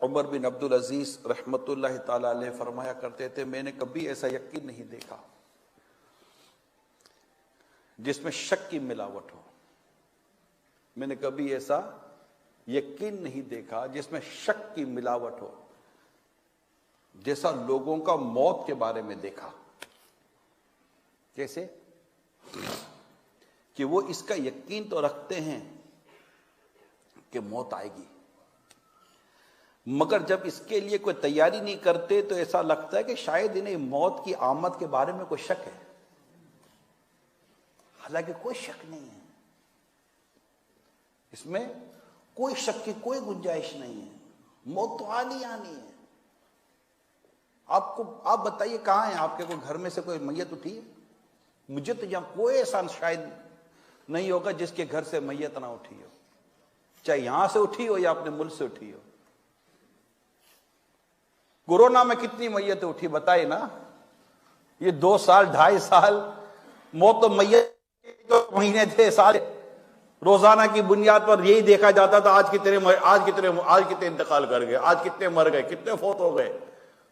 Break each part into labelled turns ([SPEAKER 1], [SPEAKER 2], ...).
[SPEAKER 1] उमर बिन अब्दुल अजीज रहमतुल्लाह ताला अलैह फरमाया करते थे, मैंने कभी ऐसा यकीन नहीं देखा जिसमें शक की मिलावट हो। मैंने कभी ऐसा यकीन नहीं देखा जिसमें शक की मिलावट हो, जैसा लोगों का मौत के बारे में देखा। कैसे कि वो इसका यकीन तो रखते हैं कि मौत आएगी, मगर जब इसके लिए कोई तैयारी नहीं करते तो ऐसा लगता है कि शायद इन्हें मौत की आमद के बारे में कोई शक है। हालांकि कोई शक नहीं है, इसमें कोई शक की कोई गुंजाइश नहीं है। मौत तो आनी आनी है। आप बताइए कहां है आपके कोई घर में से कोई मैयत उठी है? मुझे तो यहां कोई ऐसा शायद नहीं होगा जिसके घर से मैयत ना उठी हो, चाहे यहां से उठी हो या अपने मुल्क से उठी हो। कोरोना में कितनी मैयतें उठी बताइए ना। ये 2 साल 2.5 साल मौत तो मैयत तो महीने थे, साल रोजाना की बुनियाद पर यही देखा जाता था आज कितने इंतकाल कर गए, आज कितने मर गए, कितने फौत हो गए,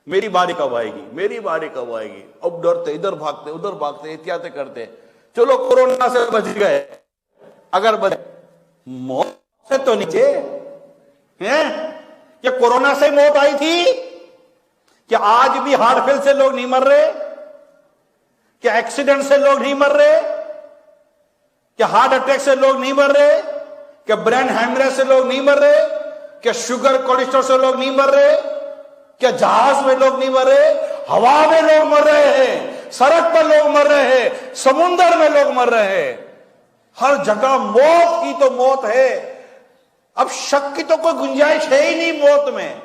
[SPEAKER 1] मेरी बारी कब आएगी, मेरी बारी कब आएगी। अब डरते, इधर भागते उधर भागते, एहतियातें करते। चलो कोरोना से बच गए, अगर बच मौत से तो नीचे हैं। क्या कोरोना से मौत आई थी? क्या आज भी हार्ट फेल से लोग नहीं मर रहे? क्या एक्सीडेंट से लोग नहीं मर रहे? क्या हार्ट अटैक से लोग नहीं मर रहे? क्या ब्रेन हेमरेज से लोग नहीं मर रहे? क्या शुगर कोलेस्ट्रॉल से लोग नहीं मर रहे? क्या जहाज में लोग नहीं मर रहे? हवा में लोग मर रहे हैं, सड़क पर लोग मर रहे हैं, समुद्र में लोग मर रहे हैं। हर जगह मौत की तो मौत है। अब शक की तो कोई गुंजाइश है ही नहीं मौत में।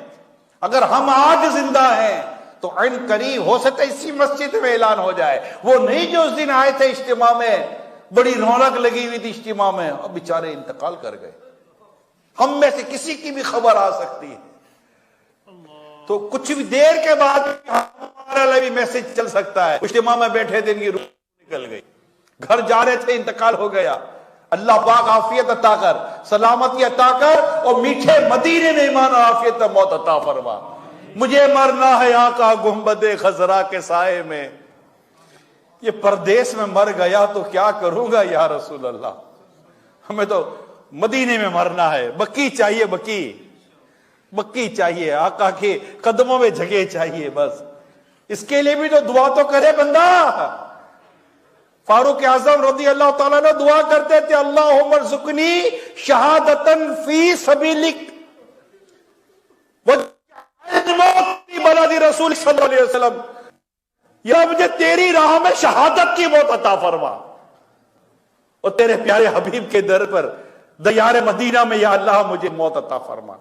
[SPEAKER 1] अगर हम आज जिंदा हैं तो अन करीब हो सकता है इसी मस्जिद में ऐलान हो जाए। वो नहीं जो उस दिन आए थे इज्तिमा में, बड़ी रौनक लगी हुई थी इज्तिमा में, अब बेचारे इंतकाल कर गए। हम में से किसी की भी खबर आ सकती है, तो कुछ भी देर के बाद हमारा लिए भी मैसेज चल सकता है। इज्तिमा में बैठे थे, इनकी रूह निकल गई, घर जा रहे थे, इंतकाल हो गया। अल्लाह पाक आफियत अता कर, सलामती अता कर, और मीठे मदीने में ईमान और आफियत मौत अता फरमा। मुझे मरना है आका गुंबदे खजरा के साए में। ये परदेश में मर गया तो क्या करूंगा या रसूल अल्लाह। हमें तो मदीने में मरना है। बक्की चाहिए, बक्की चाहिए, आका के कदमों में जगह चाहिए। बस इसके लिए भी तो दुआ तो करे बंदा। फारूक आजम रज़ी अल्लाह ताला ने दुआ करते थे, अल्लाहुम्मा रज़ुक़नी शहादतन फी सबीलिक वजअलनी बलदी रसूल सल्लल्लाहु अलैहि वसल्लम। या मुझे तेरी राह में शहादत की मौत अता फरमा, और तेरे प्यारे हबीब के दर पर दयार मदीना में या अल्लाह मुझे मौत अता फरमा।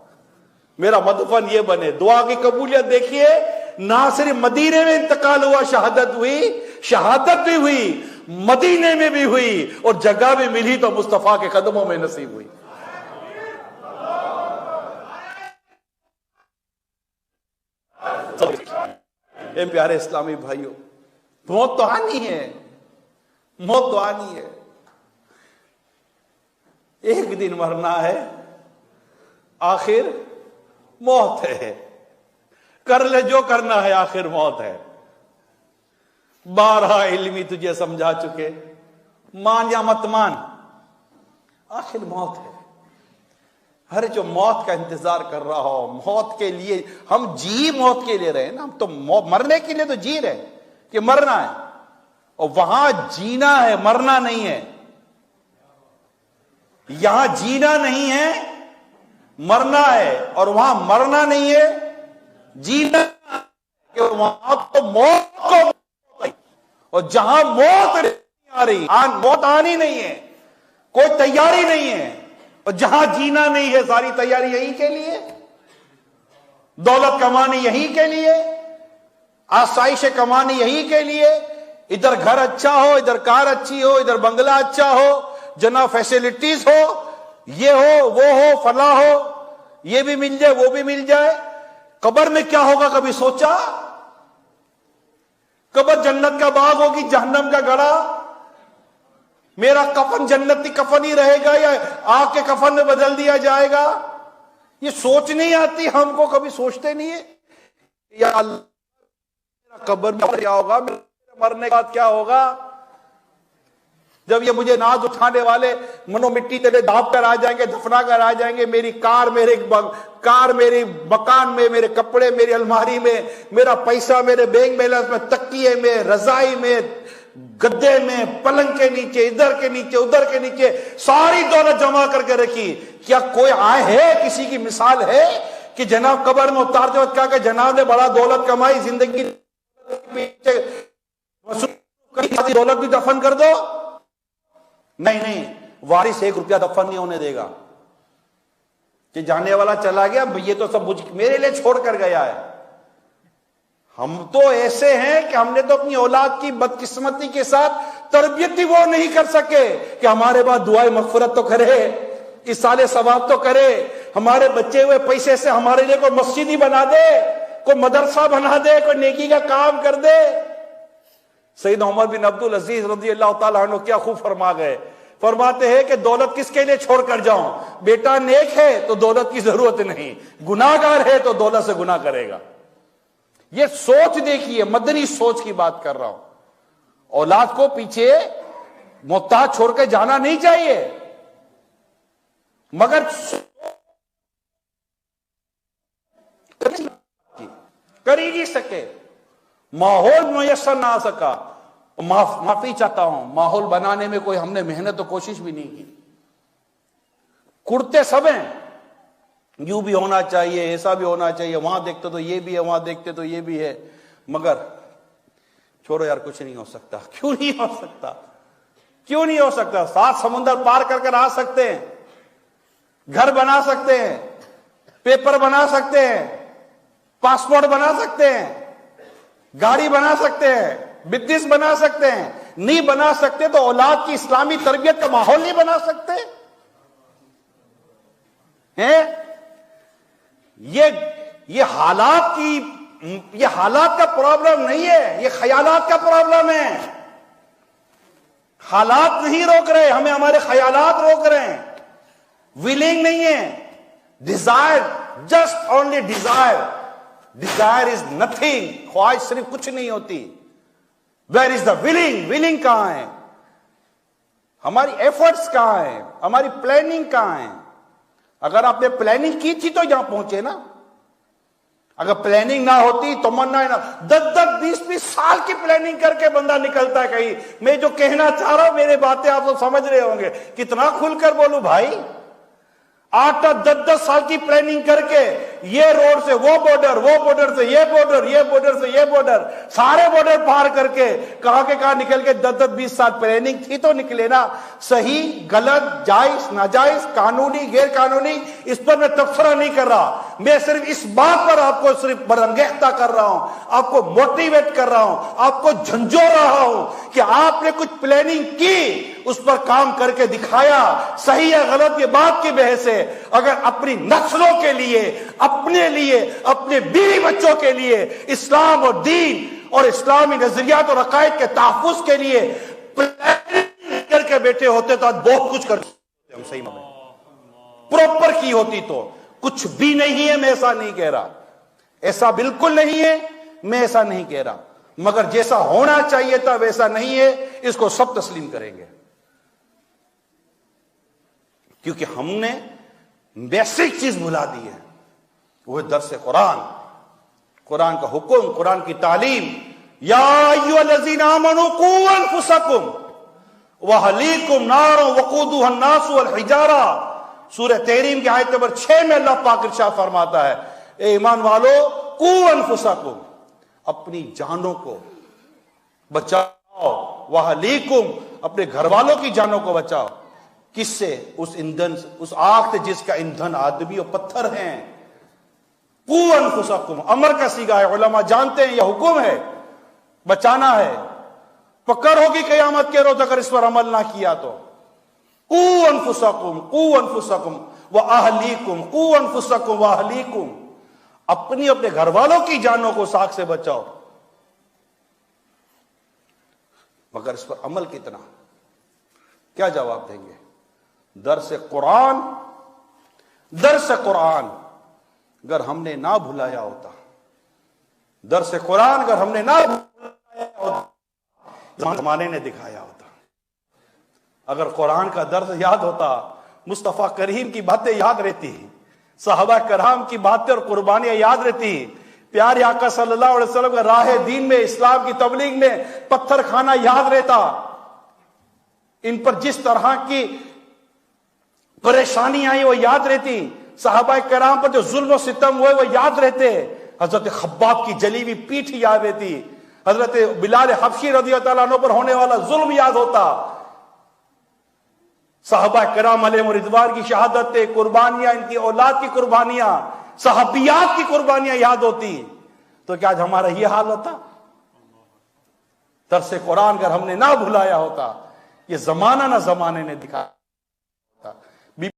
[SPEAKER 1] मेरा मदफन ये बने। दुआ की कबूलियत देखिए, ना सिर्फ मदीने में इंतकाल हुआ, शहादत भी हुई, मदीने में भी हुई, और जगह भी मिली तो मुस्तफा के कदमों में नसीब हुई। ए प्यारे इस्लामी भाइयों, मौत तो आनी है, मौत तो आनी है। एक दिन मरना है, आखिर मौत है। कर ले जो करना है, आखिर मौत है। 12 इल्मी तुझे समझा चुके, मान या मत मान, आखिर मौत है। हर जो मौत का इंतजार कर रहा हो, मौत के लिए हम जी मौत के लिए रहे ना। हम तो मरने के लिए तो जी रहे कि मरना है, और वहां जीना है, मरना नहीं है। यहां जीना नहीं है, मरना है, और वहां मरना नहीं है, जीना। कि वहां तो मौत को, और जहां मौत नहीं आ रही, मौत आनी नहीं है, कोई तैयारी नहीं है, और जहां जीना नहीं है, सारी तैयारी यही के लिए, दौलत कमानी यही के लिए, आसाइश कमानी यही के लिए। इधर घर अच्छा हो, इधर कार अच्छी हो, इधर बंगला अच्छा हो, जना फैसिलिटीज हो, ये हो वो हो, फला हो, ये भी मिल जाए वो भी मिल जाए। कब्र में क्या होगा कभी सोचा? कब्र जन्नत का बाग होगी, जहन्नम का गड़ा। मेरा कफन जन्नती कफन ही रहेगा या आग के कफन में बदल दिया जाएगा? ये सोच नहीं आती हमको, कभी सोचते नहीं है या अल्लाह कब्र में क्या होगा, मरने के बाद क्या होगा। जब ये मुझे नाज उठाने वाले मनो मिट्टी तेरे दाब कर आ जाएंगे, दफना कर आ जाएंगे, मेरी कार मेरी मकान में, मेरे कपड़े मेरी अलमारी में, मेरा पैसा मेरे बैंक बैलेंस में, तकिए में, रजाई में, गद्दे में, पलंग के नीचे, इधर के नीचे, उधर के नीचे सारी दौलत जमा करके रखी, क्या कोई आए है, किसी की मिसाल है कि जनाब कब्र में उतारते वक्त क्या कि जनाब ने बड़ा दौलत कमाई, जिंदगी पीछे दौलत भी दफन कर दो। नहीं, वारिस 1 रुपया दफन नहीं होने देगा कि जाने वाला चला गया, ये तो सब मुझ मेरे लिए छोड़ कर गया है। हम तो ऐसे हैं कि हमने तो अपनी औलाद की बदकिस्मती के साथ तरबियत ही वो नहीं कर सके कि हमारे बाद दुआए मगफिरत तो करे, इसाले सवाब तो करे, हमारे बच्चे हुए पैसे से हमारे लिए कोई मस्जिद ही बना दे, कोई मदरसा बना दे, कोई नेकी का काम कर दे। सैयदना उमर बिन अब्दुल अजीज रज़ी अल्लाह ताला अन्हु क्या खूब फरमा गए, फरमाते हैं कि दौलत किसके लिए छोड़कर जाऊं, बेटा नेक है तो दौलत की जरूरत नहीं, गुनाहगार है तो दौलत से गुनाह करेगा। ये सोच देखिए, मदनी सोच की बात कर रहा हूं। औलाद को पीछे मोहताज छोड़ के जाना नहीं चाहिए, मगर कर ही नहीं सके, माहौल मुयस्सर ना आ सका। माफी चाहता हूं, माहौल बनाने में कोई हमने मेहनत तो कोशिश भी नहीं की। कुर्ते सब हैं, यूं भी होना चाहिए, ऐसा भी होना चाहिए, वहां देखते तो ये भी है, वहां देखते तो ये भी है, मगर छोड़ो यार, कुछ नहीं हो सकता। क्यों नहीं हो सकता, क्यों नहीं हो सकता? 7 समुंदर पार कर आ सकते हैं, घर बना सकते हैं, पेपर बना सकते हैं, पासपोर्ट बना सकते हैं, गाड़ी बना सकते हैं, बिजनेस बना सकते हैं। नहीं बना सकते तो औलाद की इस्लामी तरबियत का माहौल नहीं बना सकते हैं। ये हालात का प्रॉब्लम नहीं है, ये ख्यालात का प्रॉब्लम है। हालात नहीं रोक रहे हमें, हमारे ख्यालात रोक रहे हैं। विलिंग नहीं है, desire, just only desire. Desire is nothing, ख्वाहिश सिर्फ कुछ नहीं होती। Where is the willing, willing कहां है, हमारी एफर्ट्स कहां है, हमारी प्लानिंग कहां है। अगर आपने प्लानिंग की थी तो यहां पहुंचे ना, अगर प्लानिंग ना होती, तमन्ना ना, 10-10, 20-20 साल की प्लानिंग करके बंदा निकलता है कहीं। मैं जो कहना चाह रहा हूं, मेरी बातें आप लोग समझ रहे होंगे, कितना खुलकर बोलूं भाई। 8-8, 10-10 साल की प्लानिंग करके ये रोड से वो बॉर्डर, वो बॉर्डर से ये बॉर्डर, ये बॉर्डर से ये बॉर्डर, सारे बॉर्डर पार करके कहां के कहां निकल के 10-10, 20 साल प्लानिंग थी तो निकले ना। सही गलत, जायज नाजायज, कानूनी गैर कानूनी, इस पर मैं तबसरा नहीं कर रहा। मैं सिर्फ इस बात पर आपको सिर्फ बरंगेख्ता कर रहा हूं, आपको मोटिवेट कर रहा हूं, आपको झंझोड़ रहा हूं कि आपने कुछ प्लानिंग की, उस पर काम करके दिखाया। सही या गलत ये बात की बहस है। अगर अपनी नस्लों के लिए, अपने लिए, अपने बीवी बच्चों के लिए इस्लाम और दीन और इस्लामी नजरियात और अकायद के तहफ्फुज के लिए प्लानिंग करके बैठे होते तो आज बहुत कुछ कर सकते हम। सही में प्रॉपर की होती तो कुछ भी नहीं है, मैं ऐसा नहीं कह रहा, ऐसा बिल्कुल नहीं है, मैं ऐसा नहीं कह रहा, मगर जैसा होना चाहिए था वैसा नहीं है, इसको सब तस्लीम करेंगे। क्योंकि हमने बेसिक चीज भुला दी है, वो दर्स कुरान, कुरान का हुक्म, कुरान की तालीम। या अय्युहल्लज़ीना आमनू कू अनफुसकुम व अहलीकुम नारन वक़ूदुहा अन्नास वल हिजारा। सूरह तहरीम की आयत नंबर 6 में अल्लाह पाक इरशाद फरमाता है, ए ईमान वालों, कू अनफुसकुम, अपनी जानों को बचाओ, व अहलीकुम, अपने घर वालों की जानों को बचाओ। किससे? उस ईंधन, उस आग से जिसका ईंधन आदमी और पत्थर हैं। कू अनफुसकुम, अमर का सीगा है, उलमा जानते हैं यह हुक्म है, बचाना है। पकड़ होगी क़यामत के रोज अगर इस पर अमल ना किया तो। कू अनफुसकुम, कू अनफुसकुम व अहलीकुम, कू अनफुसकुम व अहलीकुम, अपनी अपने घर वालों की जानों को साख से बचाओ। मगर इस पर अमल कितना, क्या जवाब देंगे? दर्स कुरान, दर्स कुरान, अगर हमने ना भुलाया होता, दर्स कुरान अगर हमने ना भुलाया होता, जमाने ने दिखाया होता। अगर कुरान का दर्स याद होता, मुस्तफा करीम की बातें याद रहती, सहाबा कराम की बातें और कुर्बानियां याद रहती, प्यारे आका सल्लल्लाहु अलैहि वसल्लम का राह दीन में, इस्लाम की तबलीग में पत्थर खाना याद रहता, इन पर जिस तरह की परेशानी आई वो याद रहती, सहाबा कराम पर जो जुल्म और सितम हुए वो याद रहते, हजरत खब्बाब की जली हुई पीठ याद रहती, हजरत बिलाल हबशी रज़ियल्लाहु ताला अन्हु पर होने वाला जुल्म याद होता, सहाबा कराम अलैहिम रिज़वान की शहादतें, कुर्बानियां, इनकी औलाद की कुर्बानियां, सहाबियात की कुर्बानियां याद होती, तो क्या आज हमारा यह हाल होता? दर्स कुरान अगर हमने ना भुलाया होता, ये जमाना ना जमाने ने दिखाया।